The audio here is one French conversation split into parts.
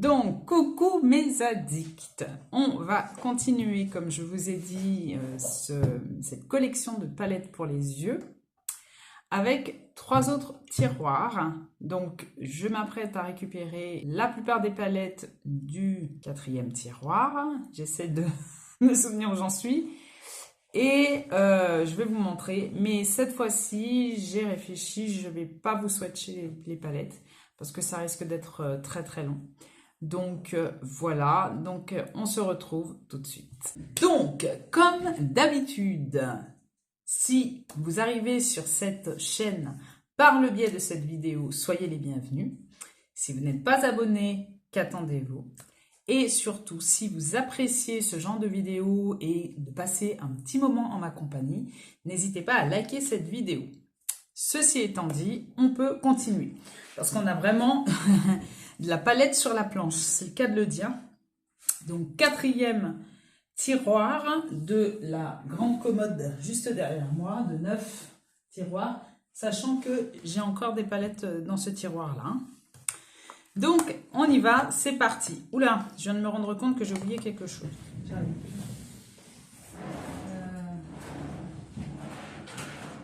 Donc, coucou mes addicts. On va continuer, comme je vous ai dit, cette collection de palettes pour les yeux avec 3 autres tiroirs. Donc, je m'apprête à récupérer la plupart des palettes du 4e tiroir. J'essaie de me souvenir où j'en suis. Et je vais vous montrer. Mais cette fois-ci, j'ai réfléchi, je ne vais pas vous swatcher les palettes parce que ça risque d'être très très long. Donc voilà, donc on se retrouve tout de suite. Donc, comme d'habitude, si vous arrivez sur cette chaîne par le biais de cette vidéo, soyez les bienvenus. Si vous n'êtes pas abonné, qu'attendez-vous? Et surtout, si vous appréciez ce genre de vidéo et de passer un petit moment en ma compagnie, n'hésitez pas à liker cette vidéo. Ceci étant dit, on peut continuer. Parce qu'on a vraiment de la palette sur la planche, c'est le cas de le dire. Donc, 4e tiroir de la grande commode juste derrière moi, de 9 tiroirs, sachant que j'ai encore des palettes dans ce tiroir-là. Donc, on y va, c'est parti. Oula, je viens de me rendre compte que j'ai oublié quelque chose. J'arrive.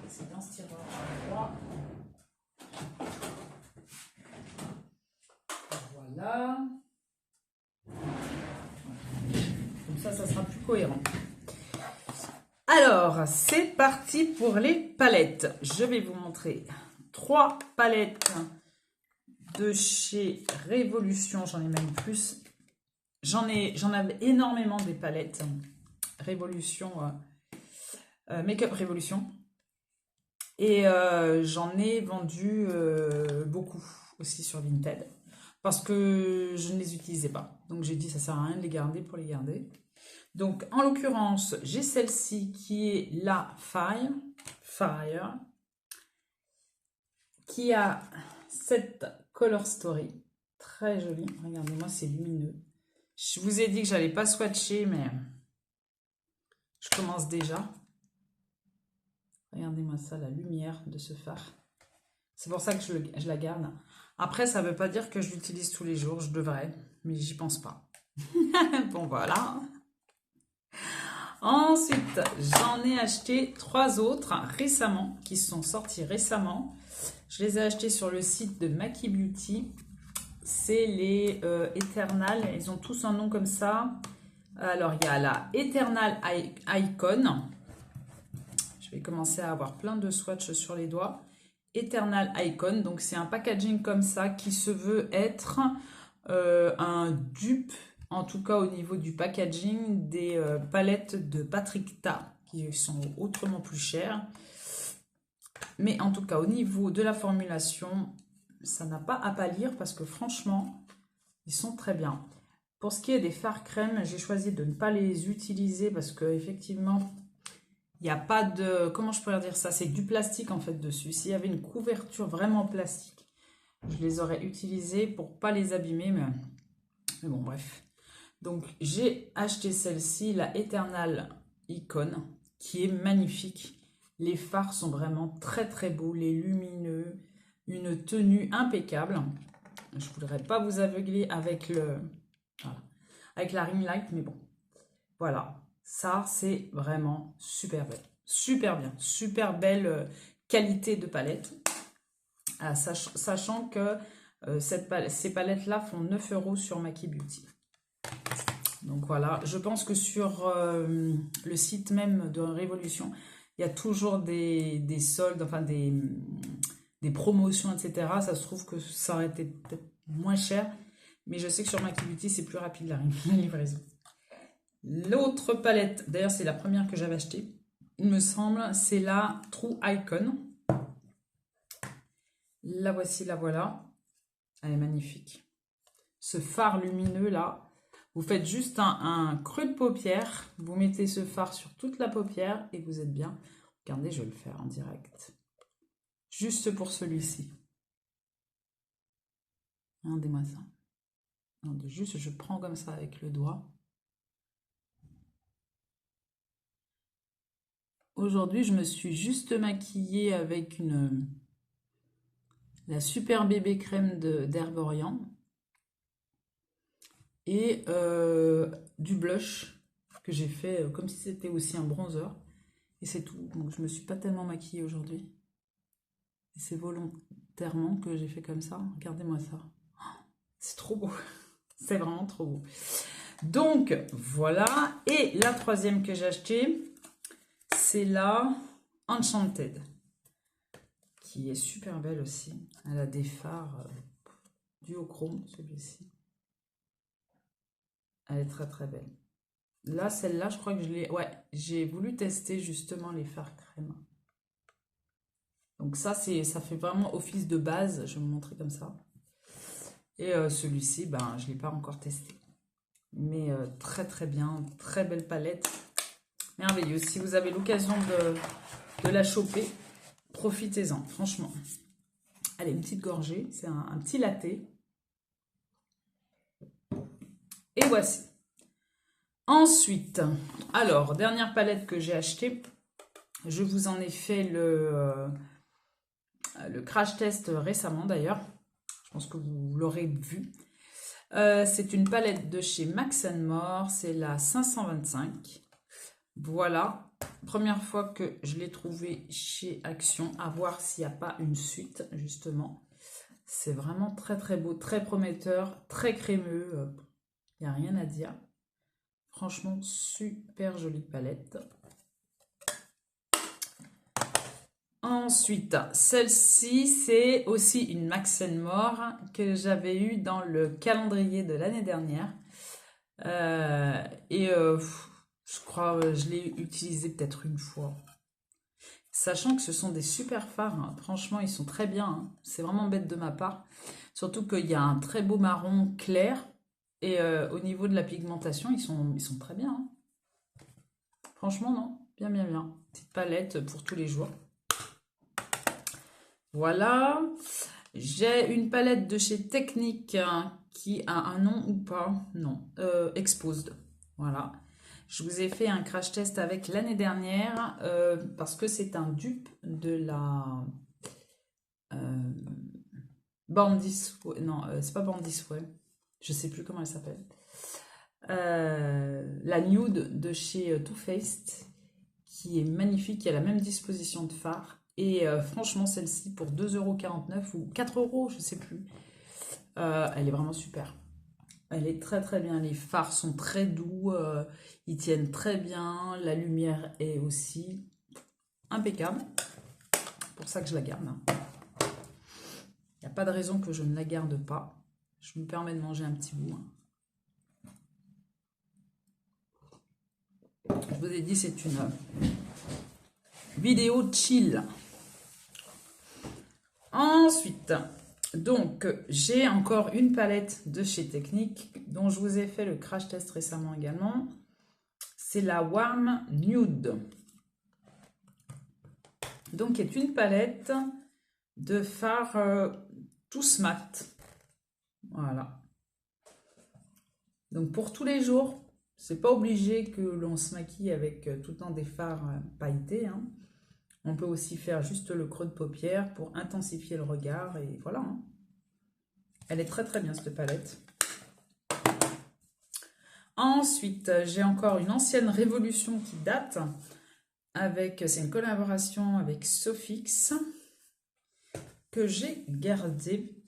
C'est dans ce tiroir. Voilà. Comme ça sera plus cohérent. Alors, c'est parti pour les palettes. Je vais vous montrer 3 palettes de chez Révolution. J'en ai même plus. J'en avais énormément des palettes. Révolution, Make-up Révolution. Et j'en ai vendu beaucoup aussi sur Vinted. Parce que je ne les utilisais pas. Donc j'ai dit ça sert à rien de les garder pour les garder. Donc en l'occurrence, j'ai celle-ci qui est la Fire, qui a cette Color Story. Très jolie. Regardez-moi, c'est lumineux. Je vous ai dit que j'allais pas swatcher, mais je commence déjà. Regardez-moi ça, la lumière de ce phare. C'est pour ça que je la garde. Après, ça ne veut pas dire que je l'utilise tous les jours. Je devrais, mais j'y pense pas. Bon, voilà. Ensuite, j'en ai acheté 3 autres récemment, qui sont sortis récemment. Je les ai achetés sur le site de Maki Beauty. C'est les Eternal. Ils ont tous un nom comme ça. Alors, il y a la Eternal Icon. Je vais commencer à avoir plein de swatchs sur les doigts. Eternal Icon, donc c'est un packaging comme ça qui se veut être un dupe, en tout cas au niveau du packaging, des palettes de Patrick Ta, qui sont autrement plus chères. Mais en tout cas, au niveau de la formulation, ça n'a pas à pâlir parce que franchement, ils sont très bien. Pour ce qui est des fards crème, j'ai choisi de ne pas les utiliser parce que effectivement, il n'y a pas de... Comment je pourrais dire ça? C'est du plastique en fait dessus. S'il y avait une couverture vraiment plastique, je les aurais utilisés pour ne pas les abîmer. Mais bon, bref. Donc, j'ai acheté celle-ci, la Eternal Icon, qui est magnifique. Les fards sont vraiment très très beaux, les lumineux, une tenue impeccable. Je ne voudrais pas vous aveugler avec avec la ring light, mais bon, voilà. Ça, c'est vraiment super belle. Super bien. Super belle qualité de palette. Sachant que ces palettes-là font 9 € sur Maki Beauty. Donc voilà. Je pense que sur le site même de Révolution, il y a toujours des soldes, enfin des promotions, etc. Ça se trouve que ça aurait été peut-être moins cher. Mais je sais que sur Maki Beauty, c'est plus rapide la livraison. L'autre palette, d'ailleurs c'est la première que j'avais achetée, il me semble, c'est la True Icon. La voici, la voilà. Elle est magnifique. Ce phare lumineux là, vous faites juste un creux de paupière, vous mettez ce phare sur toute la paupière et vous êtes bien. Regardez, je vais le faire en direct. Juste pour celui-ci. Regardez-moi ça. Juste, je prends comme ça avec le doigt. Aujourd'hui, je me suis juste maquillée avec la Super Bébé Crème d'Herborian. et du blush que j'ai fait comme si c'était aussi un bronzer. Et c'est tout. Donc je me suis pas tellement maquillée aujourd'hui. Et c'est volontairement que j'ai fait comme ça. Regardez-moi ça. C'est trop beau. C'est vraiment trop beau. Donc voilà. Et la troisième que j'ai achetée, c'est la Enchanted, qui est super belle aussi. Elle a des fards duochrome, celui-ci. Elle est très très belle. Là, celle-là, je crois que je l'ai... Ouais, j'ai voulu tester justement les fards crème. Donc ça fait vraiment office de base. Je vais vous montrer comme ça. Et celui-ci, ben, je ne l'ai pas encore testé. Mais très très bien. Très belle palette. Merveilleux. Si vous avez l'occasion de la choper, profitez-en, franchement. Allez, une petite gorgée. C'est un petit latte. Et voici. Ensuite, alors, dernière palette que j'ai achetée. Je vous en ai fait le crash test récemment d'ailleurs. Je pense que vous l'aurez vu. C'est une palette de chez Max More. C'est la 525. Voilà. Première fois que je l'ai trouvée chez Action. À voir s'il n'y a pas une suite, justement. C'est vraiment très très beau, très prometteur, très crémeux. Il n'y a rien à dire. Franchement, super jolie palette. Ensuite, celle-ci, c'est aussi une Max More que j'avais eue dans le calendrier de l'année dernière. Je crois que je l'ai utilisé peut-être une fois. Sachant que ce sont des super fards, hein. Franchement, ils sont très bien, hein. C'est vraiment bête de ma part. Surtout qu'il y a un très beau marron clair. Et au niveau de la pigmentation, ils sont très bien, hein. Franchement, non. Bien, bien, bien. Petite palette pour tous les jours. Voilà. J'ai une palette de chez Technique qui a un nom ou pas? Non. Exposed. Voilà. Je vous ai fait un crash test avec l'année dernière parce que c'est un dupe de la Bandis. Non, c'est pas Bandis, ouais. Je sais plus comment elle s'appelle. La Nude de chez Too Faced, qui est magnifique, qui a la même disposition de fard. Et franchement, celle-ci, pour 2,49 € ou 4 €, je sais plus, elle est vraiment super. Elle est très très bien. Les fards sont très doux, ils tiennent très bien. La lumière est aussi impeccable. C'est pour ça que je la garde. Il n'y a pas de raison que je ne la garde pas. Je me permets de manger un petit bout. Je vous ai dit, c'est une vidéo chill. Ensuite, donc, j'ai encore une palette de chez Technique dont je vous ai fait le crash test récemment également. C'est la Warm Nude. Donc, qui est une palette de fards tous mat. Voilà. Donc, pour tous les jours, c'est pas obligé que l'on se maquille avec tout le temps des fards pailletés, hein. On peut aussi faire juste le creux de paupière pour intensifier le regard et voilà, hein. Elle est très très bien cette palette. Ensuite, j'ai encore une ancienne Révolution qui date. C'est une collaboration avec Sofix que j'ai gardée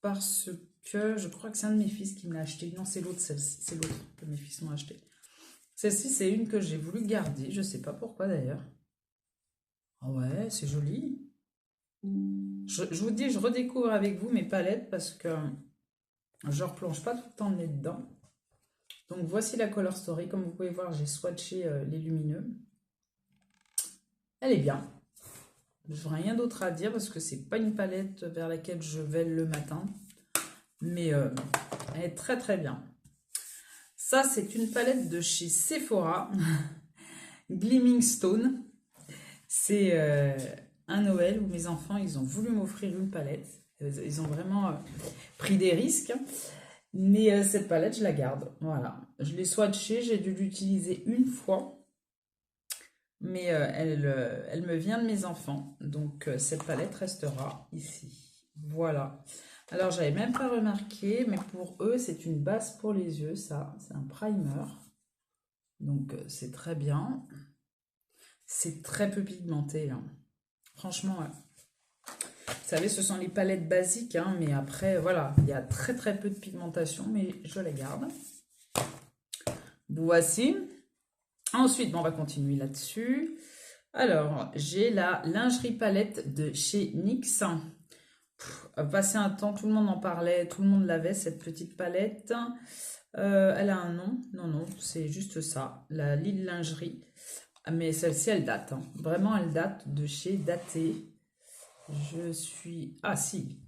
parce que je crois que c'est un de mes fils qui me l'a acheté. Non, c'est l'autre, celle-ci. C'est l'autre que mes fils m'ont acheté. Celle-ci, c'est une que j'ai voulu garder. Je ne sais pas pourquoi d'ailleurs. Ah ouais, c'est joli. Je vous dis, je redécouvre avec vous mes palettes parce que je ne replonge pas tout le temps le nez dedans. Donc voici la Color Story. Comme vous pouvez voir, j'ai swatché les lumineux. Elle est bien. Je n'ai rien d'autre à dire parce que c'est pas une palette vers laquelle je vais le matin. Mais elle est très très bien. Ça, c'est une palette de chez Sephora. Gleaming Stone. C'est un Noël où mes enfants, ils ont voulu m'offrir une palette. Ils ont vraiment pris des risques. Mais cette palette, je la garde. Voilà. Je l'ai swatchée. J'ai dû l'utiliser une fois. Mais elle me vient de mes enfants. Donc, cette palette restera ici. Voilà. Alors, j'avais même pas remarqué, mais pour eux, c'est une base pour les yeux, ça. C'est un primer. Donc, c'est très bien. C'est très peu pigmenté, hein. Franchement, ouais. Vous savez, ce sont les palettes basiques, hein, mais après, voilà, il y a très très peu de pigmentation, mais je les garde. Voici. Ensuite, bon, on va continuer là-dessus. Alors, j'ai la lingerie palette de chez NYX. Passé un temps, tout le monde en parlait, tout le monde l'avait, cette petite palette. Elle a un nom. Non, non, c'est juste ça. La Lille Lingerie. Mais celle-ci, elle date, hein. Vraiment, elle date de chez Daté. Je suis... Ah si,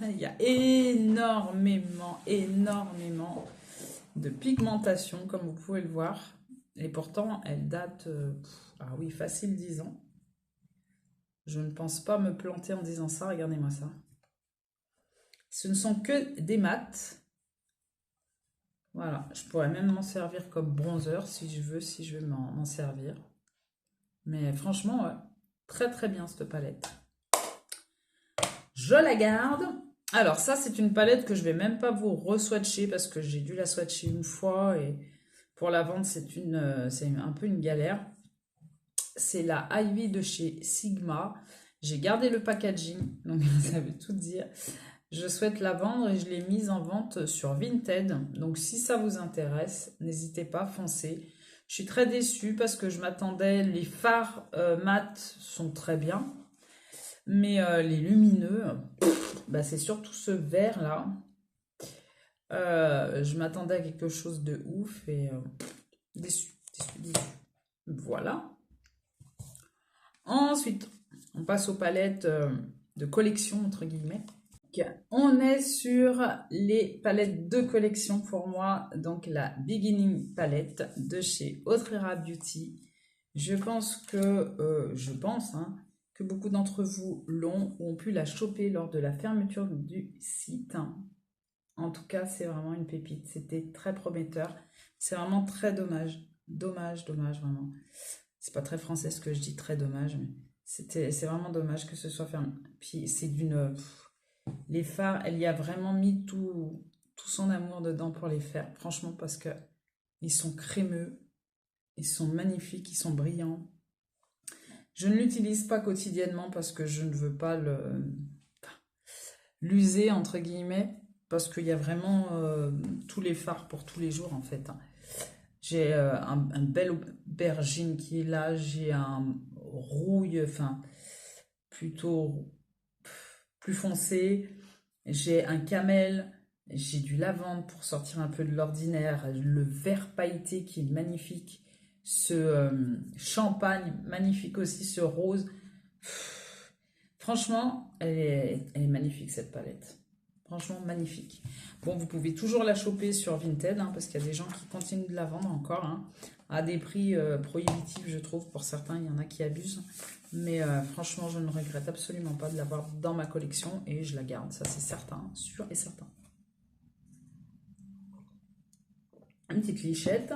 il y a énormément de pigmentation, comme vous pouvez le voir. Et pourtant, elle date... ah oui, facile 10 ans. Je ne pense pas me planter en disant ça. Regardez-moi ça. Ce ne sont que des mats. Voilà, je pourrais même m'en servir comme bronzer si je veux m'en servir. Mais franchement, ouais, très très bien cette palette. Je la garde. Alors ça, c'est une palette que je vais même pas vous re-swatcher parce que j'ai dû la swatcher une fois et pour la vendre, c'est un peu une galère. C'est la Ivy de chez Sigma. J'ai gardé le packaging, donc ça veut tout dire. Je souhaite la vendre et je l'ai mise en vente sur Vinted. Donc si ça vous intéresse, n'hésitez pas, foncez. Je suis très déçue parce que je m'attendais, les fards mat sont très bien. Mais les lumineux, bah, c'est surtout ce vert là. Je m'attendais à quelque chose de ouf et déçu. Voilà. Ensuite, on passe aux palettes de collection, entre guillemets. On est sur les palettes de collection pour moi. Donc la Beginning palette de chez Autrera Beauty. Je pense hein, que beaucoup d'entre vous l'ont ou ont pu la choper lors de la fermeture du site. En tout cas, c'est vraiment une pépite. C'était très prometteur. C'est vraiment très dommage. Dommage, vraiment. C'est pas très français ce que je dis, très dommage, mais c'est vraiment dommage que ce soit fermé. Puis c'est les fards, elle y a vraiment mis tout son amour dedans pour les faire. Franchement, parce que ils sont crémeux, ils sont magnifiques, ils sont brillants. Je ne l'utilise pas quotidiennement parce que je ne veux pas l'user, entre guillemets, parce qu'il y a vraiment tous les fards pour tous les jours, en fait. J'ai un bel aubergine qui est là, j'ai un rouille, enfin, plutôt plus foncé, j'ai un camel, j'ai du lavande pour sortir un peu de l'ordinaire, le vert pailleté qui est magnifique, ce champagne magnifique aussi, ce rose. Franchement, elle est magnifique cette palette. Franchement, magnifique. Bon, vous pouvez toujours la choper sur Vinted, hein, parce qu'il y a des gens qui continuent de la vendre encore, hein, à des prix prohibitifs, je trouve. Pour certains, il y en a qui abusent. Mais franchement, je ne regrette absolument pas de l'avoir dans ma collection et je la garde. Ça, c'est certain, sûr et certain. Une petite lichette.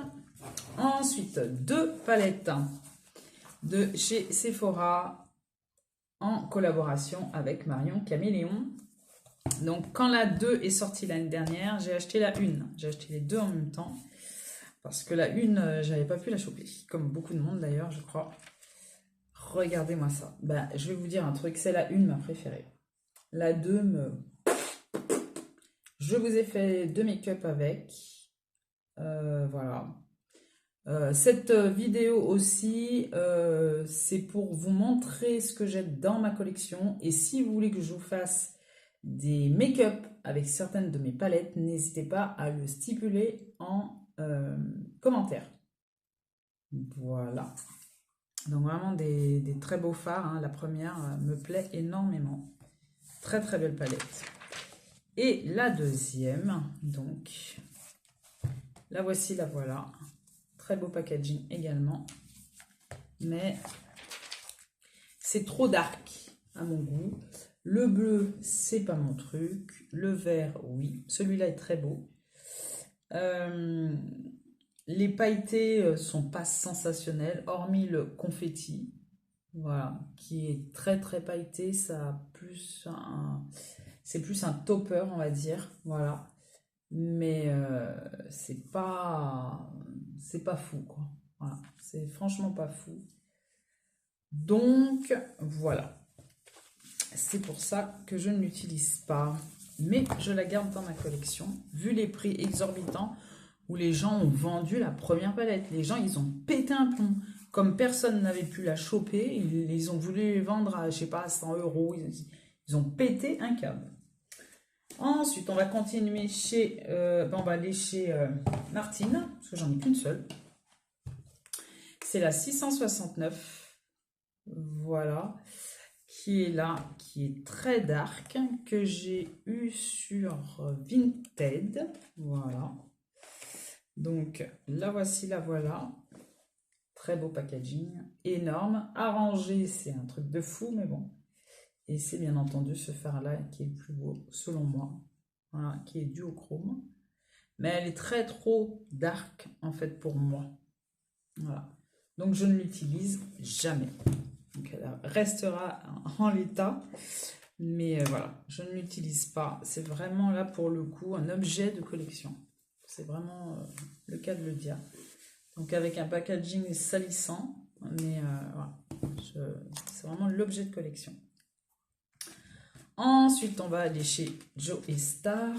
Ensuite, 2 palettes de chez Sephora en collaboration avec Marion Caméléon. Donc, quand la 2 est sortie l'année dernière, j'ai acheté la 1. J'ai acheté les deux en même temps. Parce que la 1, j'avais pas pu la choper. Comme beaucoup de monde d'ailleurs, je crois. Regardez-moi ça. Ben, je vais vous dire un truc, c'est la 1 ma préférée. La 2 Je vous ai fait 2 make-up avec. Voilà. Cette vidéo aussi, c'est pour vous montrer ce que j'ai dans ma collection. Et si vous voulez que je vous fasse des make-up avec certaines de mes palettes, n'hésitez pas à le stipuler en commentaire. Voilà. Donc vraiment des très beaux fards, hein. La première me plaît énormément. Très très belle palette. Et la deuxième, donc, la voici, la voilà. Très beau packaging également. Mais c'est trop dark à mon goût. Le bleu, c'est pas mon truc. Le vert, oui. Celui-là est très beau. Les pailletés sont pas sensationnels, hormis le confetti. Voilà, qui est très très pailleté. Ça a plus un... C'est plus un topper, on va dire. Voilà. Mais c'est pas fou, quoi. Voilà. C'est franchement pas fou. Donc, voilà. C'est pour ça que je ne l'utilise pas. Mais je la garde dans ma collection. Vu les prix exorbitants où les gens ont vendu la première palette. Les gens, ils ont pété un plomb. Comme personne n'avait pu la choper, ils ont voulu les vendre à, je sais pas, 100 euros. Ils ont pété un câble. Ensuite, on va continuer chez, on va aller chez Martine, parce que j'en ai qu'une seule. C'est la 669, voilà, qui est là, qui est très dark, que j'ai eu sur Vinted, voilà. Donc, la voici, la voilà. Très beau packaging, énorme. Arrangé, c'est un truc de fou, mais bon. Et c'est bien entendu ce fard-là qui est le plus beau, selon moi. Voilà, qui est duochrome. Mais elle est très trop dark, en fait, pour moi. Voilà. Donc, je ne l'utilise jamais. Donc, elle restera en l'état. Mais voilà, je ne l'utilise pas. C'est vraiment, là, pour le coup, un objet de collection. C'est vraiment le cas de le dire. Donc, avec un packaging salissant. Mais voilà, c'est vraiment l'objet de collection. Ensuite, on va aller chez Joe Star.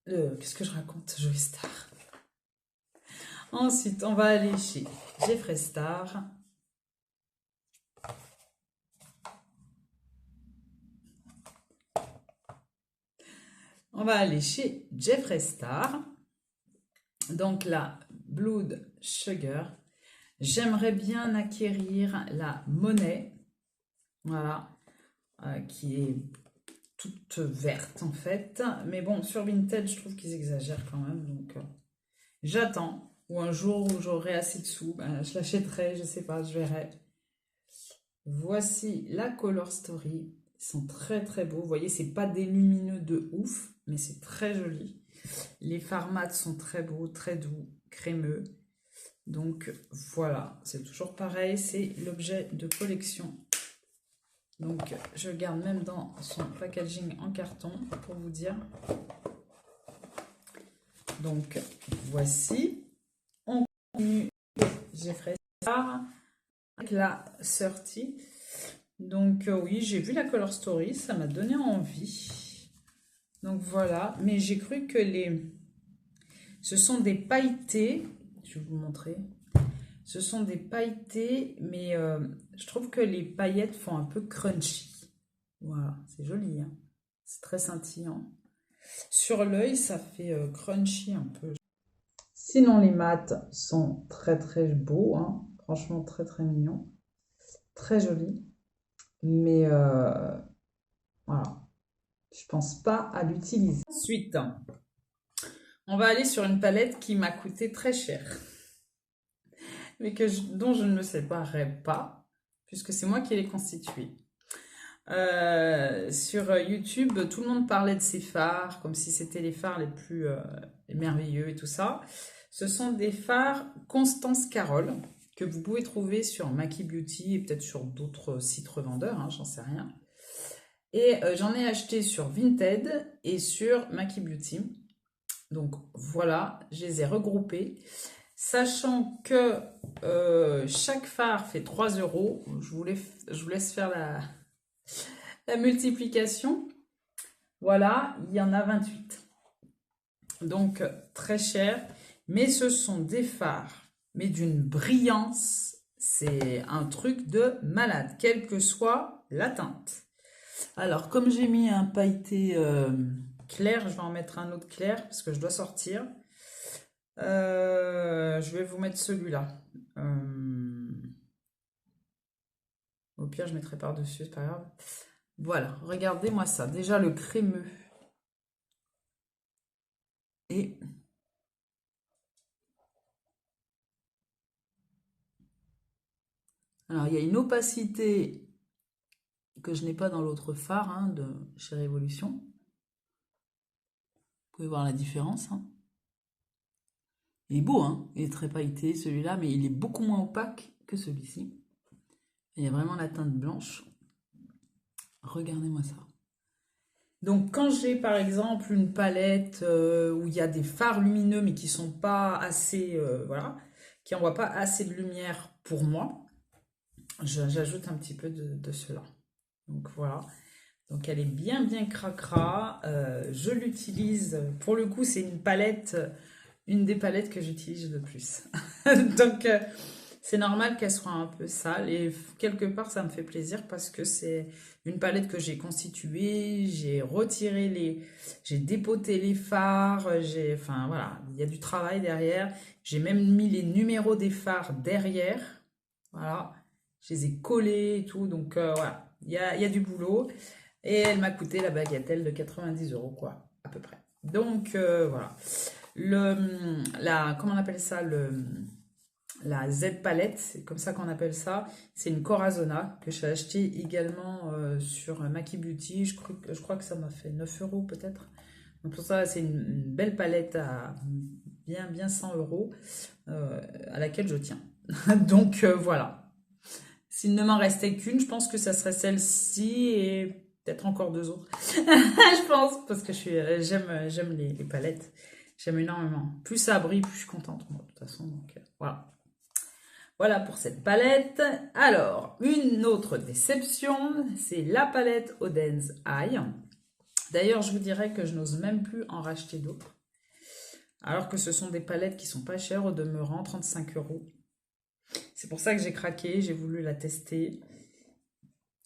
Qu'est-ce que je raconte, Joe Star? Ensuite, on va aller chez Jeffree Star. On va aller chez Jeffree Star. Donc la Blood Sugar. J'aimerais bien acquérir la monnaie. Voilà. Qui est toute verte en fait, mais bon, sur Vinted je trouve qu'ils exagèrent quand même, donc j'attends, ou un jour où j'aurai assez de sous, ben, je l'achèterai, je sais pas, je verrai. Voici la Color Story, ils sont très très beaux, vous voyez, c'est pas des lumineux de ouf, mais c'est très joli. Les formats sont très beaux, très doux, crémeux, donc voilà, c'est toujours pareil, c'est l'objet de collection. Donc, je garde même dans son packaging en carton pour vous dire. Donc, voici. On continue. Jeffree Star avec la sortie. Donc, oui, j'ai vu la Color Story. Ça m'a donné envie. Donc, voilà. Mais j'ai cru que ce sont des pailletés. Je vais vous montrer. Ce sont des pailletés, mais je trouve que les paillettes font un peu crunchy. Voilà, c'est joli, hein. C'est très scintillant. Sur l'œil, ça fait crunchy un peu. Sinon, les mats sont très très beaux, hein. Franchement très très mignons. Très jolis. Mais voilà, je pense pas à l'utiliser. Ensuite, on va aller sur une palette qui m'a coûté très cher. Mais dont je ne me séparerai pas, puisque c'est moi qui l'ai constituée. Sur YouTube, tout le monde parlait de ces fards, comme si c'était les fards les plus merveilleux et tout ça. Ce sont des fards Constance Carole, que vous pouvez trouver sur Maki Beauty et peut-être sur d'autres sites revendeurs, hein, j'en sais rien. Et j'en ai acheté sur Vinted et sur Maki Beauty. Donc voilà, je les ai regroupés. Sachant que chaque fard fait 3 €, je vous laisse faire la multiplication. Voilà, il y en a 28. Donc, très cher. Mais ce sont des fards, mais d'une brillance. C'est un truc de malade, quelle que soit la teinte. Alors, comme j'ai mis un pailleté clair, je vais en mettre un autre clair parce que je dois sortir. Je vais vous mettre celui-là. Au pire, je mettrai par-dessus, c'est pas grave. Voilà, regardez-moi ça. Déjà le crémeux. Et alors, il y a une opacité que je n'ai pas dans l'autre fard, hein, de chez Révolution. Vous pouvez voir la différence, hein. Il est beau, hein, il est très pailleté celui-là, mais il est beaucoup moins opaque que celui-ci. Il y a vraiment la teinte blanche. Regardez-moi ça. Donc quand j'ai par exemple une palette où il y a des fards lumineux mais qui sont pas assez, voilà, qui envoient pas assez de lumière pour moi, j'ajoute un petit peu de cela. Donc voilà. Donc elle est bien cracra. Je l'utilise, pour le coup c'est une palette, une des palettes que j'utilise le plus. Donc c'est normal qu'elle soit un peu sale et quelque part ça me fait plaisir parce que c'est une palette que j'ai constituée, j'ai retiré j'ai dépoté les fards, enfin voilà, il y a du travail derrière. J'ai même mis les numéros des fards derrière, voilà, je les ai collés et tout, donc voilà, il y a du boulot. Et elle m'a coûté la bagatelle de 90 euros, quoi, à peu près. Donc, voilà. Comment on appelle ça la Z palette, c'est comme ça qu'on appelle ça. C'est une Corazona que j'ai acheté également sur Maki Beauty. Je crois que ça m'a fait 9 euros peut-être. Donc pour ça, c'est une belle palette à bien 100 euros à laquelle je tiens. Donc voilà. S'il ne m'en restait qu'une, je pense que ça serait celle-ci et peut-être encore deux autres. Je pense, parce que j'aime les palettes. J'aime énormément. Plus ça brille, plus je suis contente, moi, de toute façon. Donc, voilà. Voilà pour cette palette. Alors, une autre déception, c'est la palette Oden's Eye. D'ailleurs, je vous dirais que je n'ose même plus en racheter d'autres. Alors que ce sont des palettes qui sont pas chères, au demeurant, 35 euros. C'est pour ça que j'ai craqué, j'ai voulu la tester.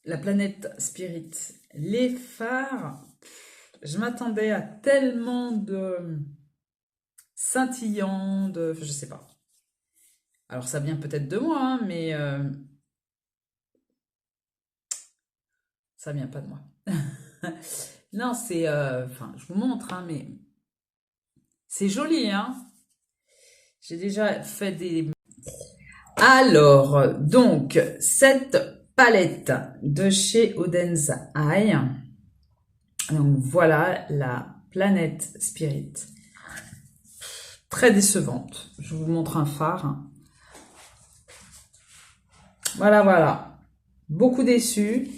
La planète Spirit. Les fards, je m'attendais à tellement de scintillants, je sais pas. Alors ça vient peut-être de moi, hein, mais ça vient pas de moi. Non, c'est, enfin, je vous montre, hein, mais c'est joli, hein. J'ai déjà fait des. Alors, donc, cette palette de chez Oden's Eye. Donc voilà la planète Spirit. Très décevante. Je vous montre un phare. Voilà. Beaucoup déçu.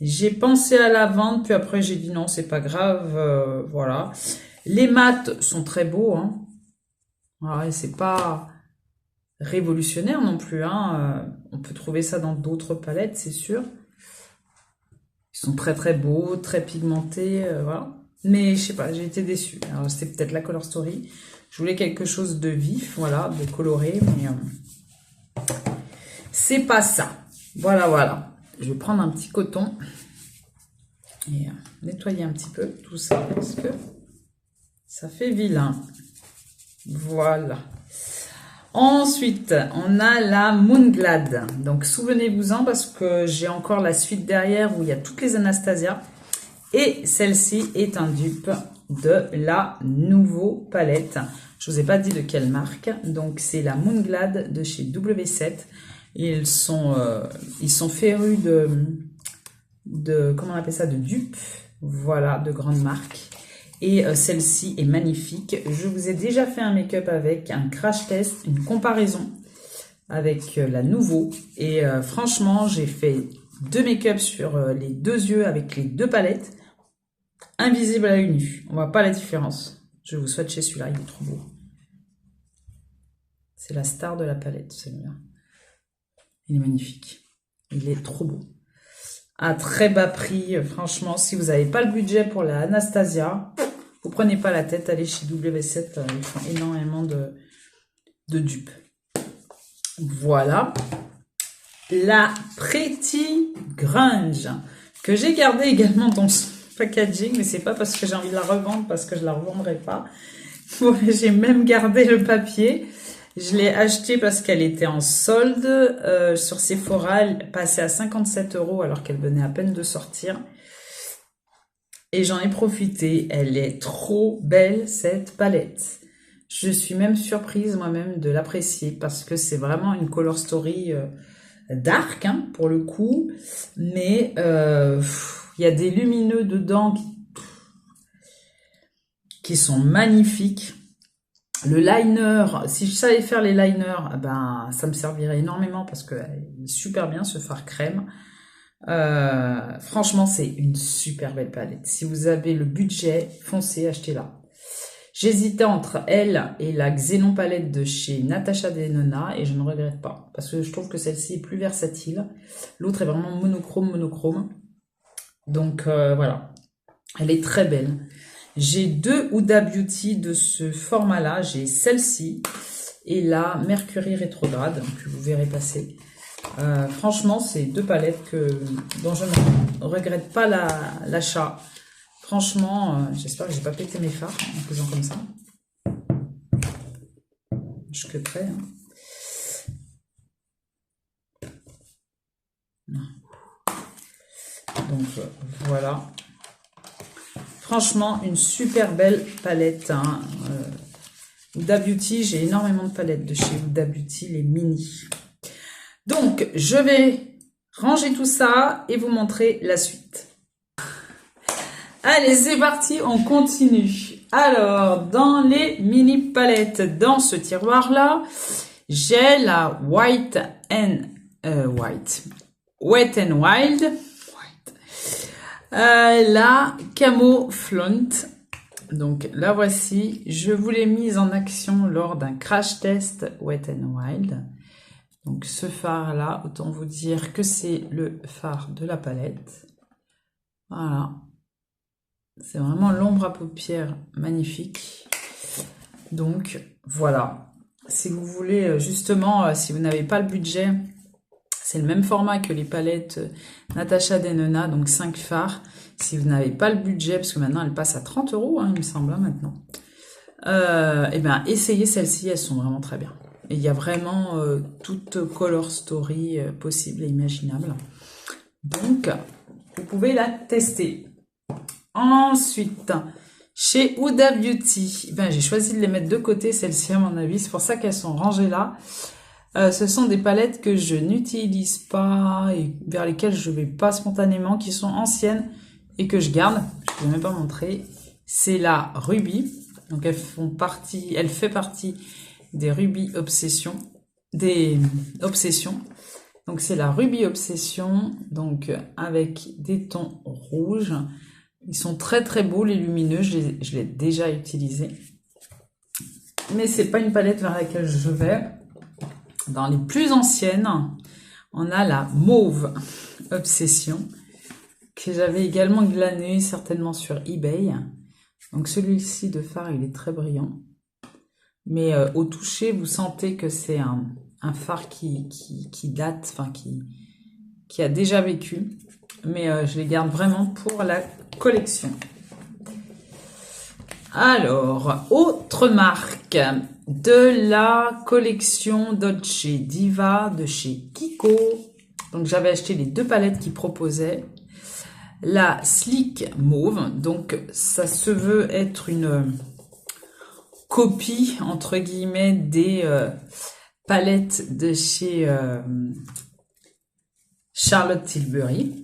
J'ai pensé à la vendre, puis après j'ai dit non, c'est pas grave. Voilà. Les mats sont très beaux. Hein. Ouais, c'est pas révolutionnaire non plus. Hein. On peut trouver ça dans d'autres palettes, c'est sûr. Ils sont très beaux, très pigmentés. Voilà. Mais je sais pas, j'ai été déçue. Alors c'était peut-être la Color Story. Je voulais quelque chose de vif, voilà, de coloré, mais c'est pas ça. Voilà. Je vais prendre un petit coton et nettoyer un petit peu tout ça parce que ça fait vilain. Voilà. Ensuite, on a la Moonglad. Donc, souvenez-vous-en parce que j'ai encore la suite derrière où il y a toutes les Anastasia. Et celle-ci est un dupe de la nouveau palette. Je vous ai pas dit de quelle marque. Donc, c'est la Moonglad de chez W7. Ils sont férus comment on appelle ça, de dupes. Voilà, de grandes marques. Et celle-ci est magnifique. Je vous ai déjà fait un make-up avec un crash test, une comparaison avec la nouveau. Et franchement, j'ai fait 2 make-up sur les 2 yeux avec les 2 palettes. Invisible à l'œil nu. On voit pas la différence. Je vais vous swatcher celui-là, il est trop beau. C'est la star de la palette, celui-là. Il est magnifique. Il est trop beau. À très bas prix, franchement, si vous n'avez pas le budget pour la Anastasia, vous prenez pas la tête, allez chez W7, ils font énormément de dupes. Voilà. La Pretty Grunge, que j'ai gardée également dans son packaging, mais c'est pas parce que j'ai envie de la revendre, parce que je la revendrai pas. J'ai même gardé le papier. Je l'ai acheté parce qu'elle était en solde sur Sephora, elle passait à 57 € alors qu'elle venait à peine de sortir. Et j'en ai profité. Elle est trop belle, cette palette. Je suis même surprise moi-même de l'apprécier parce que c'est vraiment une color story dark, hein, pour le coup. Mais il y a des lumineux dedans qui sont magnifiques. Le liner, si je savais faire les liners, ben, ça me servirait énormément parce qu'il est super bien, ce fard crème. Franchement, c'est une super belle palette. Si vous avez le budget, foncez, achetez-la. J'hésitais entre elle et la Xénon palette de chez Natasha Denona et je ne regrette pas. Parce que je trouve que celle-ci est plus versatile. L'autre est vraiment monochrome. Donc voilà, elle est très belle. J'ai deux Huda Beauty de ce format-là. J'ai celle-ci et la Mercury rétrograde que vous verrez passer. Franchement, c'est deux palettes dont je ne regrette pas l'achat. Franchement, j'espère que j'ai pas pété mes fards en faisant comme ça. Je suis que prêt. Donc voilà. Franchement, une super belle palette. Huda Beauty, j'ai énormément de palettes de chez Huda Beauty, les mini. Donc, je vais ranger tout ça et vous montrer la suite. Allez, c'est parti, on continue. Alors, dans les mini palettes, dans ce tiroir-là, j'ai la Wet and Wild, la Camo Flaunt. Donc, la voici. Je vous l'ai mise en action lors d'un crash test Wet and Wild. Donc, ce phare-là, autant vous dire que c'est le phare de la palette. Voilà. C'est vraiment l'ombre à paupières magnifique. Donc, voilà. Si vous voulez, justement, si vous n'avez pas le budget, c'est le même format que les palettes Natasha Denona, donc 5 fards. Si vous n'avez pas le budget, parce que maintenant, elle passe à 30 €, hein, il me semble, hein, maintenant. Eh bien, essayez celles-ci, elles sont vraiment très bien. Et il y a vraiment toute color story possible et imaginable. Donc, vous pouvez la tester. Ensuite, chez Huda Beauty, ben, j'ai choisi de les mettre de côté, celles-ci à mon avis. C'est pour ça qu'elles sont rangées là. Ce sont des palettes que je n'utilise pas et vers lesquelles je ne vais pas spontanément, qui sont anciennes et que je garde. Je ne vais même pas montrer. C'est la Ruby. Donc, elle fait partie des Ruby Obsession. Donc, c'est la Ruby Obsession. Donc, avec des tons rouges. Ils sont très très beaux, les lumineux, je l'ai déjà utilisé. Mais c'est pas une palette vers laquelle je vais. Dans les plus anciennes, on a la Mauve Obsession, que j'avais également glané certainement sur eBay. Donc celui-ci de phare, il est très brillant. Mais au toucher, vous sentez que c'est un phare qui date, enfin qui a déjà vécu. Mais je les garde vraiment pour la collection. Alors, autre marque de la collection Dolce Diva de chez Kiko. Donc, j'avais acheté les deux palettes qu'ils proposaient. La Sleek Mauve. Donc, ça se veut être une copie, entre guillemets, des palettes de chez Charlotte Tilbury.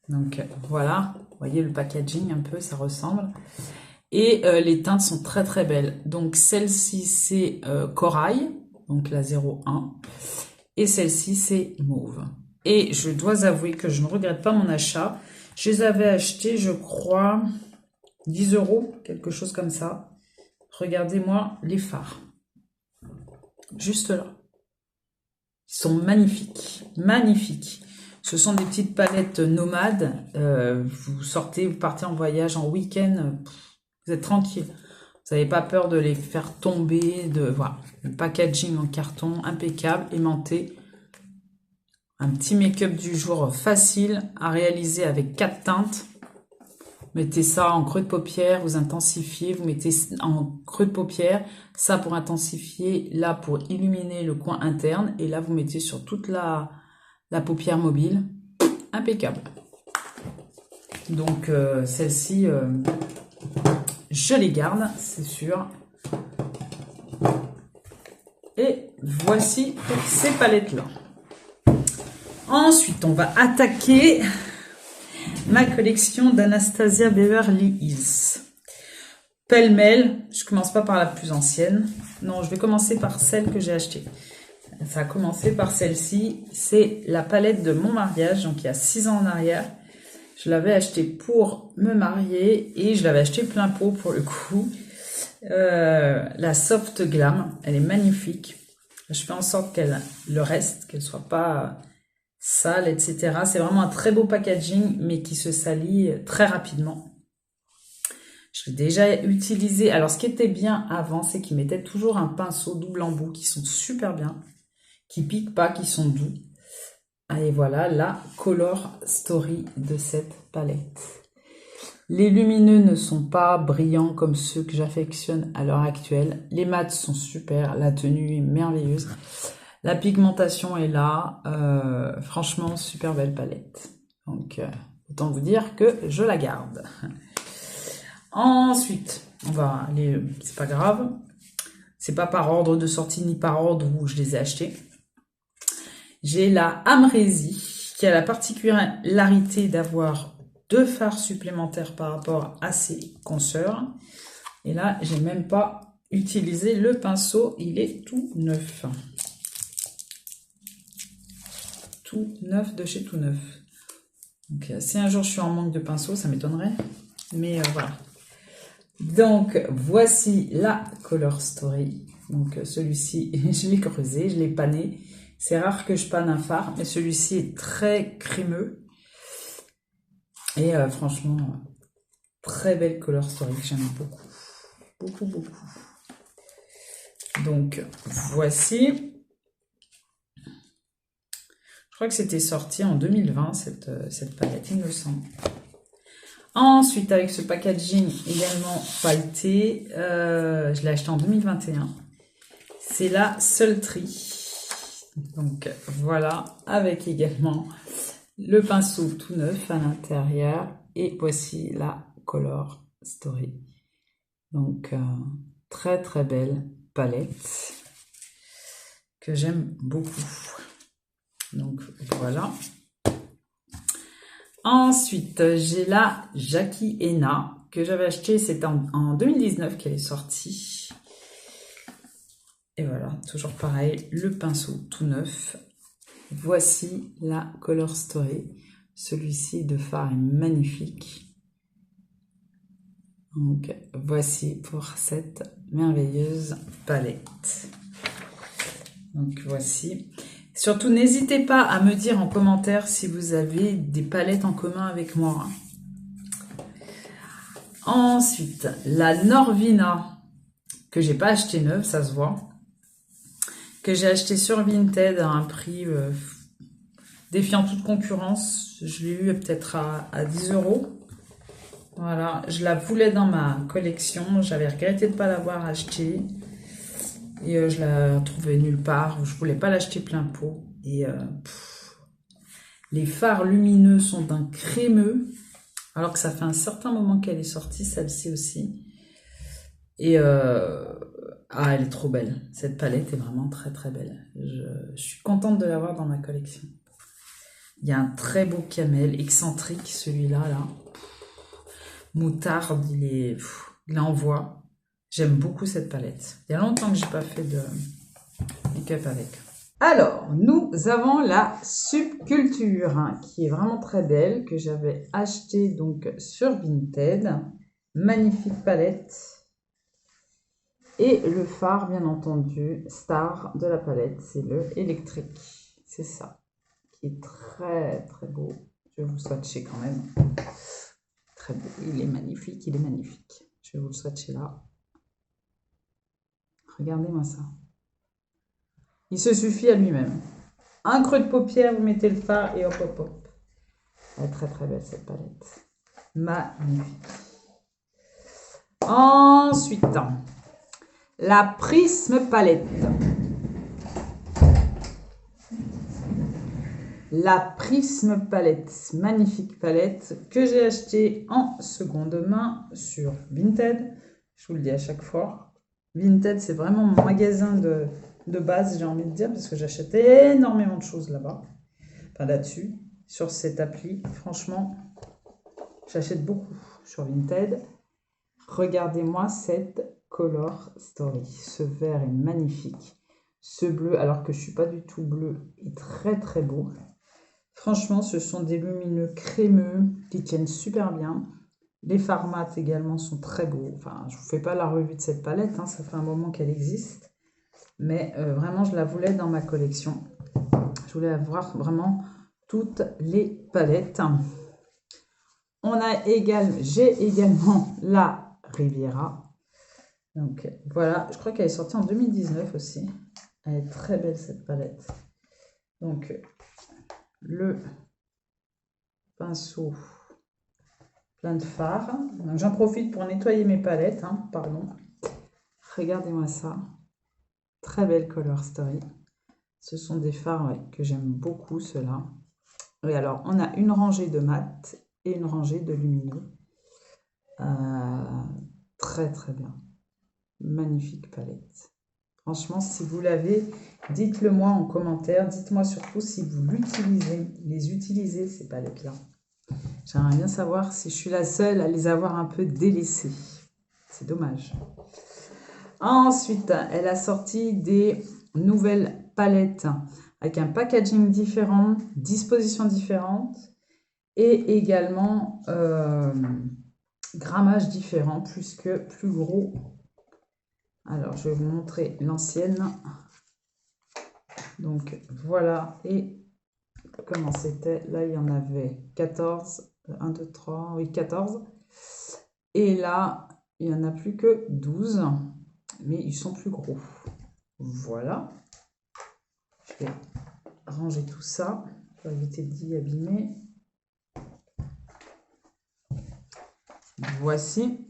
Donc voilà, vous voyez le packaging un peu, ça ressemble. Et les teintes sont très très belles. Donc celle-ci c'est corail, donc la 01. Et celle-ci c'est mauve. Et je dois avouer que je ne regrette pas mon achat. Je les avais achetés, je crois, 10 €, quelque chose comme ça. Regardez-moi les fards. Juste là. Ils sont magnifiques, magnifiques. Ce sont des petites palettes nomades. Vous sortez, vous partez en voyage, en week-end, vous êtes tranquille. Vous n'avez pas peur de les faire tomber. Voilà. Le packaging en carton, impeccable, aimanté. Un petit make-up du jour facile à réaliser avec 4 teintes. Mettez ça en creux de paupière, vous intensifiez, vous mettez en creux de paupière, ça pour intensifier, là pour illuminer le coin interne, et là vous mettez sur toute la paupière mobile. Impeccable. Donc celle-ci, je les garde, c'est sûr. Et voici pour ces palettes-là. Ensuite, on va attaquer ma collection d'Anastasia Beverly Hills. Pêle-mêle, je commence pas par la plus ancienne. Non, je vais commencer par celle que j'ai achetée. Ça a commencé par celle-ci. C'est la palette de mon mariage, donc il y a 6 ans en arrière. Je l'avais achetée pour me marier et je l'avais achetée plein pot pour le coup. La Soft Glam, elle est magnifique. Je fais en sorte qu'elle le reste, qu'elle soit pas sale, etc. C'est vraiment un très beau packaging, mais qui se salit très rapidement. Je l'ai déjà utilisé. Alors, ce qui était bien avant, c'est qu'ils mettaient toujours un pinceau double embout qui sont super bien, qui piquent pas, qui sont doux. Et voilà la Color Story de cette palette. Les lumineux ne sont pas brillants comme ceux que j'affectionne à l'heure actuelle. Les mats sont super, la tenue est merveilleuse. La pigmentation est là. Franchement, super belle palette. Donc, autant vous dire que je la garde. Ensuite, on va aller, c'est pas grave. C'est pas par ordre de sortie ni par ordre où je les ai achetés. J'ai la Amrésie qui a la particularité d'avoir 2 fards supplémentaires par rapport à ses consoeurs. Et là, j'ai même pas utilisé le pinceau, il est tout neuf. Tout neuf de chez Tout Neuf. Donc, si un jour je suis en manque de pinceau, ça m'étonnerait. Mais voilà. Donc, voici la Color Story. Donc, celui-ci, je l'ai creusé, je l'ai pané. C'est rare que je panne un fard, mais celui-ci est très crémeux. Et franchement, très belle Color Story que j'aime beaucoup. Beaucoup, beaucoup. Donc, voici. Je crois que c'était sorti en 2020, cette palette, il me semble. Ensuite, avec ce packaging également pailleté, je l'ai acheté en 2021. C'est la Sultry. Donc voilà, avec également le pinceau tout neuf à l'intérieur. Et voici la Color Story. Donc très très belle palette que j'aime beaucoup. Donc voilà. Ensuite, j'ai la Jackie Henna que j'avais acheté, c'était en 2019 qu'elle est sortie. Et voilà, toujours pareil, le pinceau tout neuf. Voici la Color Story. Celui-ci de fard est magnifique. Donc voici pour cette merveilleuse palette. Donc voici. Surtout, n'hésitez pas à me dire en commentaire si vous avez des palettes en commun avec moi. Ensuite, la Norvina, que j'ai pas acheté neuve, ça se voit. Que j'ai acheté sur Vinted à un prix défiant toute concurrence. Je l'ai eu peut-être à 10 €. Voilà, je la voulais dans ma collection. J'avais regretté de ne pas l'avoir achetée. Et je la trouvais nulle part. Je voulais pas l'acheter plein pot. Et les fards lumineux sont d'un crémeux. Alors que ça fait un certain moment qu'elle est sortie, celle-ci aussi. Et elle est trop belle. Cette palette est vraiment très très belle. Je suis contente de l'avoir dans ma collection. Il y a un très beau camel, excentrique celui-là. Là. Moutarde, il envoie. J'aime beaucoup cette palette. Il y a longtemps que je n'ai pas fait de make-up avec. Alors, nous avons la Subculture, hein, qui est vraiment très belle, que j'avais achetée donc sur Vinted. Magnifique palette. Et le fard, bien entendu, star de la palette, c'est le électrique. C'est ça, qui est très très beau. Je vais vous swatcher quand même. Très beau, il est magnifique, il est magnifique. Je vais vous le swatcher là. Regardez-moi ça. Il se suffit à lui-même. Un creux de paupière, vous mettez le fard et hop hop hop. Elle est très très belle cette palette. Magnifique. Ensuite, la Prisme Palette. La Prisme Palette, magnifique palette que j'ai achetée en seconde main sur Vinted. Je vous le dis à chaque fois. Vinted, c'est vraiment mon magasin de base, j'ai envie de dire, parce que j'achète énormément de choses là-bas. Enfin, là-dessus, sur cette appli. Franchement, j'achète beaucoup sur Vinted. Regardez-moi cette Color Story. Ce vert est magnifique. Ce bleu, alors que je ne suis pas du tout bleu, est très très beau. Franchement, ce sont des lumineux crémeux qui tiennent super bien. Les fards mat également sont très beaux. Enfin, je ne vous fais pas la revue de cette palette, hein, ça fait un moment qu'elle existe. Mais vraiment, je la voulais dans ma collection. Je voulais avoir vraiment toutes les palettes. J'ai également la Riviera. Donc voilà, je crois qu'elle est sortie en 2019 aussi. Elle est très belle cette palette. Donc le pinceau plein de fard. Donc j'en profite pour nettoyer mes palettes, hein, pardon. Regardez-moi ça. Très belle Color Story. Ce sont des fards que j'aime beaucoup, ceux-là. Et alors, on a une rangée de mat et une rangée de lumineux. Très très bien. Magnifique palette. Franchement, si vous l'avez, dites-le moi en commentaire. Dites-moi surtout si vous les utilisez, ces palettes-là. J'aimerais bien savoir si je suis la seule à les avoir un peu délaissées. C'est dommage. Ensuite, elle a sorti des nouvelles palettes avec un packaging différent, dispositions différentes et également grammage différent, plus gros. Alors, je vais vous montrer l'ancienne. Donc, voilà. Et comment c'était? Là, il y en avait 14. 1, 2, 3, oui, 14. Et là, il n'y en a plus que 12. Mais ils sont plus gros. Voilà. Je vais ranger tout ça pour éviter d'y abîmer. Voici.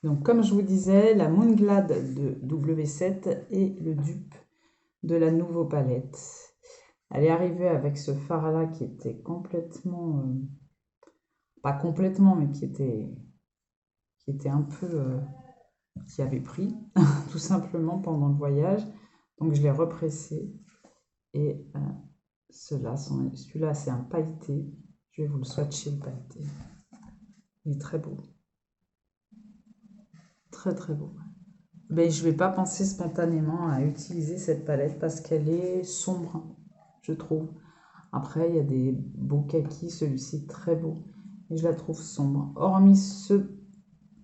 Donc, comme je vous disais, la Moonglade de W7 est le dupe de la nouvelle palette. Elle est arrivée avec ce fard-là qui était complètement... pas complètement, mais qui était un peu... qui avait pris, tout simplement, pendant le voyage. Donc, je l'ai repressé. Et celui-là, c'est un pailleté. Je vais vous le swatcher, le pailleté. Il est très beau. Très, très beau. Mais je ne vais pas penser spontanément à utiliser cette palette parce qu'elle est sombre, je trouve. Après, il y a des beaux kakis. Celui-ci est très beau. Et je la trouve sombre. Hormis ce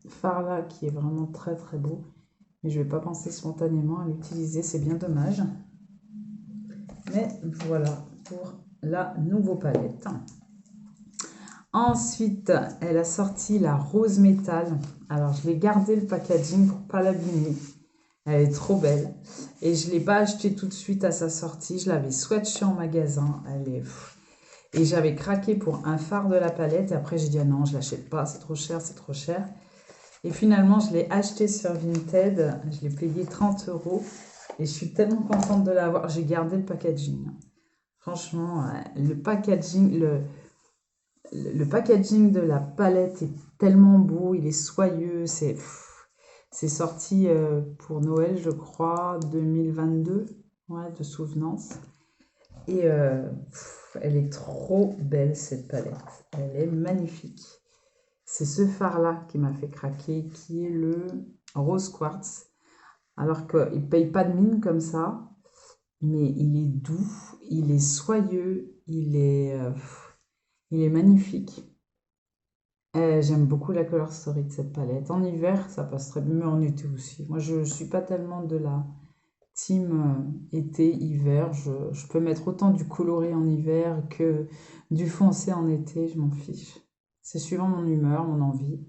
fard-là qui est vraiment très, très beau. Mais je ne vais pas penser spontanément à l'utiliser. C'est bien dommage. Mais voilà pour la nouvelle palette. Ensuite, elle a sorti la rose métal. Alors, je l'ai gardé le packaging pour ne pas l'abîmer. Elle est trop belle. Et je ne l'ai pas acheté tout de suite à sa sortie. Je l'avais swatché en magasin. Et j'avais craqué pour un fard de la palette. Et après, j'ai dit, ah non, je ne l'achète pas. C'est trop cher, c'est trop cher. Et finalement, je l'ai acheté sur Vinted. Je l'ai payé 30 €. Et je suis tellement contente de l'avoir. J'ai gardé le packaging. Franchement, le packaging de la palette est tellement beau, il est soyeux, c'est sorti pour Noël, je crois, 2022, ouais, de souvenance. Et elle est trop belle, cette palette. Elle est magnifique. C'est ce fard-là qui m'a fait craquer, qui est le rose quartz. Alors qu'il ne paye pas de mine comme ça, mais il est doux, il est soyeux, il est magnifique. J'aime beaucoup la Color Story de cette palette. En hiver, ça passe très bien, mais en été aussi. Moi, je ne suis pas tellement de la team été-hiver. Je peux mettre autant du coloré en hiver que du foncé en été, je m'en fiche. C'est suivant mon humeur, mon envie.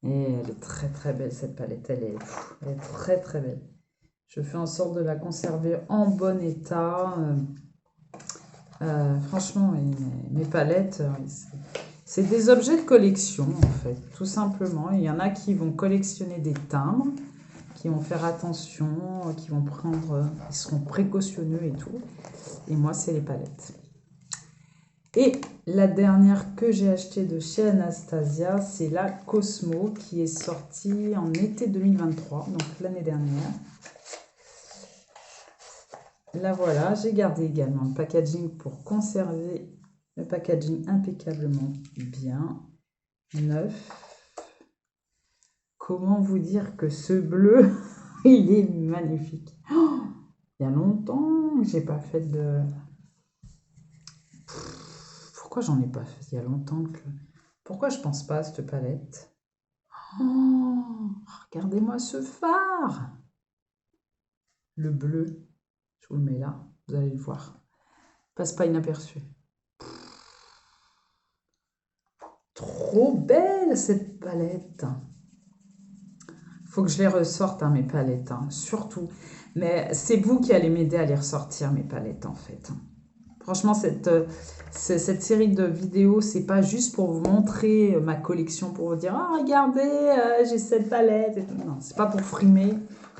Et elle est très très belle cette palette. Elle est très très belle. Je fais en sorte de la conserver en bon état. Franchement, mes palettes, c'est des objets de collection en fait, tout simplement. Il y en a qui vont collectionner des timbres, qui vont faire attention, qui vont ils seront précautionneux et tout. Et moi, c'est les palettes. Et la dernière que j'ai achetée de chez Anastasia, c'est la Cosmo qui est sortie en été 2023, donc l'année dernière. La voilà, j'ai gardé également le packaging pour conserver le packaging impeccablement bien, neuf. Comment vous dire que ce bleu, Il est magnifique. Oh, il y a longtemps que j'ai pas fait de... Pourquoi j'en ai pas fait il y a longtemps que... Pourquoi je pense pas à cette palette? Oh, regardez-moi ce phare. Le bleu. Je vous le mets là. Vous allez le voir. Passe pas inaperçu. Trop belle cette palette. Faut que je les ressorte, hein, mes palettes, hein, surtout. Mais c'est vous qui allez m'aider à les ressortir, mes palettes, en fait. Franchement, cette série de vidéos, c'est pas juste pour vous montrer ma collection, pour vous dire « Ah, regardez, j'ai cette palette. » et tout. Non, c'est pas pour frimer,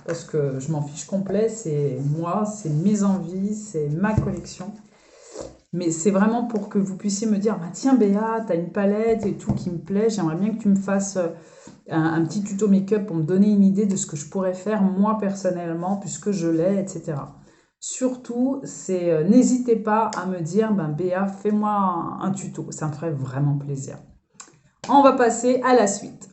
parce que je m'en fiche complet. C'est moi, c'est mes envies, c'est ma collection. Mais c'est vraiment pour que vous puissiez me dire bah, « Tiens, Béa, t'as une palette et tout qui me plaît. J'aimerais bien que tu me fasses un petit tuto make-up pour me donner une idée de ce que je pourrais faire moi personnellement, puisque je l'ai, etc. » Surtout, n'hésitez pas à me dire ben, « Béa, fais-moi un tuto. » Ça me ferait vraiment plaisir. On va passer à la suite.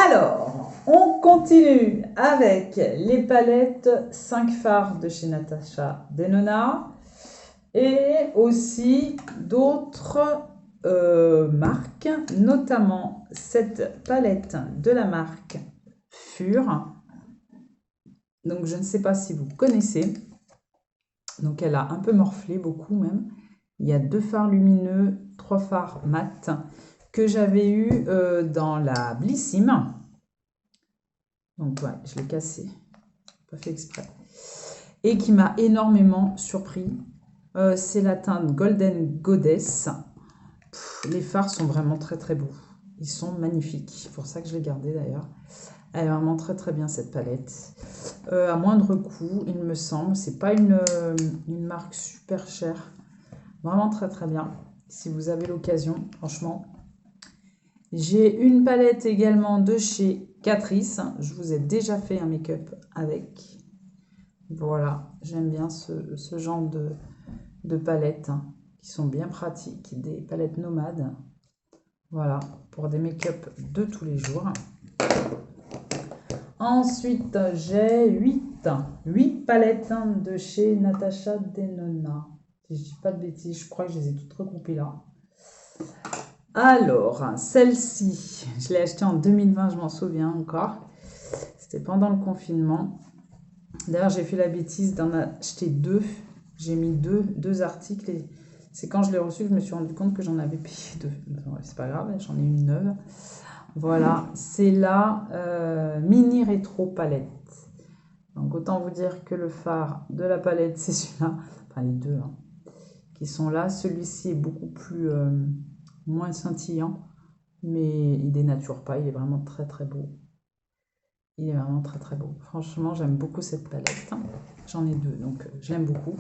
Alors, on continue avec les palettes 5 fards de chez Natasha Denona. Et aussi d'autres marques, notamment cette palette de la marque Fur. Donc je ne sais pas si vous connaissez. Donc elle a un peu morflé, beaucoup même. Il y a 2 fards lumineux, 3 fards mat que j'avais eu dans la Blissim. Donc ouais, je l'ai cassé, pas fait exprès. Et qui m'a énormément surpris. C'est la teinte Golden Goddess. Les fards sont vraiment très très beaux. Ils sont magnifiques. C'est pour ça que je l'ai gardé d'ailleurs. Elle est vraiment très très bien cette palette. À moindre coût, il me semble. C'est pas une marque super chère. Vraiment très très bien. Si vous avez l'occasion, franchement. J'ai une palette également de chez Catrice. Je vous ai déjà fait un make-up avec. Voilà, j'aime bien ce genre de palettes hein, qui sont bien pratiques, des palettes nomades. Voilà, pour des make-up de tous les jours. Ensuite, j'ai 8 palettes de chez Natasha Denona. Si je dis pas de bêtises, je crois que je les ai toutes regroupées là. Alors, celle-ci, je l'ai achetée en 2020, je m'en souviens encore. C'était pendant le confinement. D'ailleurs, j'ai fait la bêtise d'en acheter 2. J'ai mis deux articles et c'est quand je l'ai reçu que je me suis rendu compte que j'en avais payé 2. C'est pas grave, j'en ai une neuve. Voilà, c'est la mini rétro palette. Donc autant vous dire que le phare de la palette, c'est celui-là. Enfin les deux hein, qui sont là. Celui-ci est beaucoup plus moins scintillant, mais il dénature pas. Il est vraiment très très beau. Il est vraiment très très beau. Franchement, j'aime beaucoup cette palette. J'en ai 2, donc je l'aime beaucoup.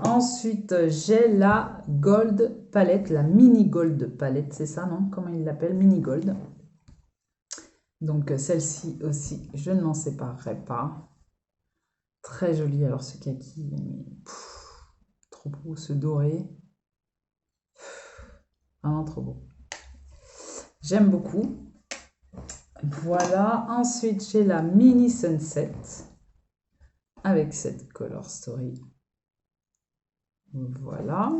Ensuite, j'ai la Gold Palette, la Mini Gold Palette, c'est ça, non? Comment il l'appelle? Mini Gold. Donc celle-ci aussi, je ne m'en séparerai pas. Très jolie, alors ce kaki, trop beau, ce doré. Vraiment trop beau. J'aime beaucoup. Voilà, ensuite j'ai la Mini Sunset avec cette Color Story. Voilà.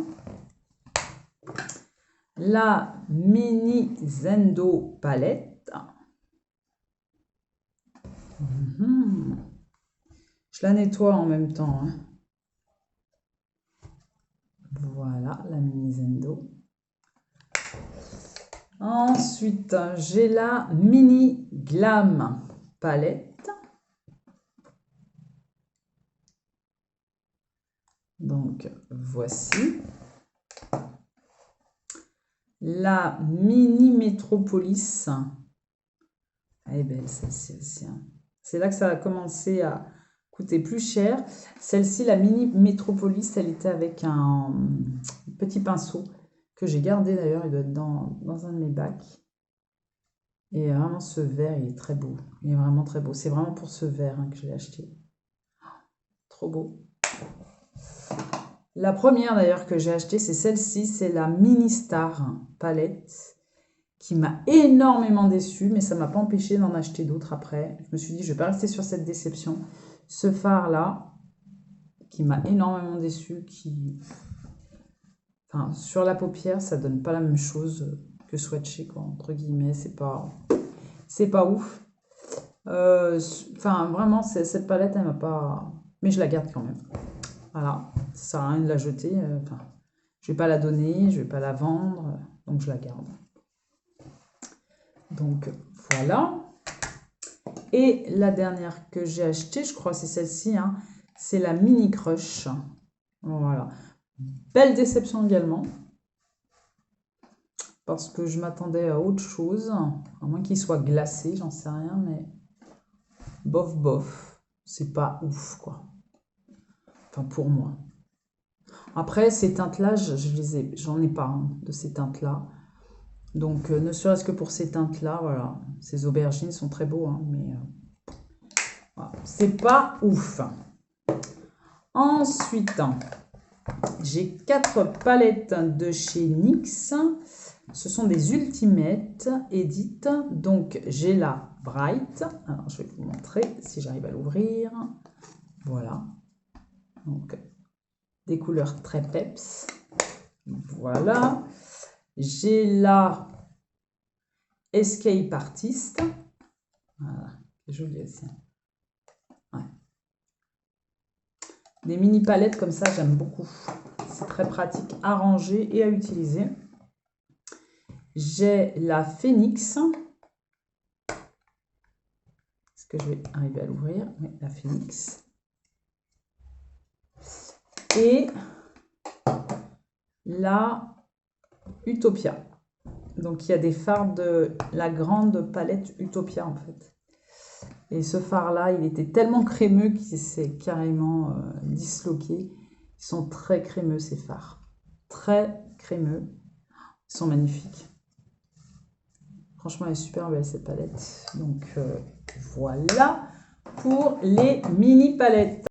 La Mini Zendo Palette. Je la nettoie en même temps. Hein. Voilà, la Mini Zendo. Ensuite, j'ai la Mini Glam Palette. Donc, voici. La Mini Métropolis. Elle est belle celle-ci aussi. Hein. C'est là que ça a commencé à coûter plus cher. Celle-ci, la Mini Métropolis, elle était avec un petit pinceau que j'ai gardé d'ailleurs. Il doit être dans un de mes bacs. Et vraiment, ce vert, il est très beau. Il est vraiment très beau. C'est vraiment pour ce vert hein, que je l'ai acheté. Trop beau. La première d'ailleurs que j'ai acheté, c'est celle-ci. C'est la Mini Star Palette qui m'a énormément déçue, mais ça ne m'a pas empêché d'en acheter d'autres après. Je me suis dit, je ne vais pas rester sur cette déception. Ce fard-là, qui m'a énormément déçue, enfin, sur la paupière, ça donne pas la même chose que swatché, quoi, entre guillemets. C'est pas ouf. Enfin, vraiment, cette palette, elle m'a pas... Mais je la garde quand même. Voilà, ça sert à rien de la jeter. Enfin, je vais pas la donner, je vais pas la vendre, donc je la garde. Donc voilà. Et la dernière que j'ai achetée, je crois que c'est celle-ci, hein, c'est la Mini Crush. Voilà. Belle déception également. Parce que je m'attendais à autre chose. À moins qu'il soit glacé, j'en sais rien, mais bof bof. C'est pas ouf, quoi. Enfin, pour moi. Après, ces teintes-là, j'en ai pas, hein, de ces teintes-là. Donc, ne serait-ce que pour ces teintes-là, voilà. Ces aubergines sont très beaux, hein, mais voilà. C'est pas ouf. Ensuite, j'ai 4 palettes de chez NYX. Ce sont des Ultimate Edit. Donc, j'ai la Bright. Alors, je vais vous montrer si j'arrive à l'ouvrir. Voilà. Donc, des couleurs très peps. Voilà. J'ai la Escape Artist. Voilà. Joli aussi. Ouais. Des mini palettes comme ça, j'aime beaucoup. C'est très pratique à ranger et à utiliser. J'ai la Phoenix. Est-ce que je vais arriver à l'ouvrir? Oui, la Phoenix. Et la Utopia. Donc, il y a des fards de la grande palette Utopia, en fait. Et ce fard-là, il était tellement crémeux qu'il s'est carrément disloqué. Ils sont très crémeux, ces fards. Très crémeux. Ils sont magnifiques. Franchement, elle est super belle, cette palette. Donc, voilà pour les mini palettes.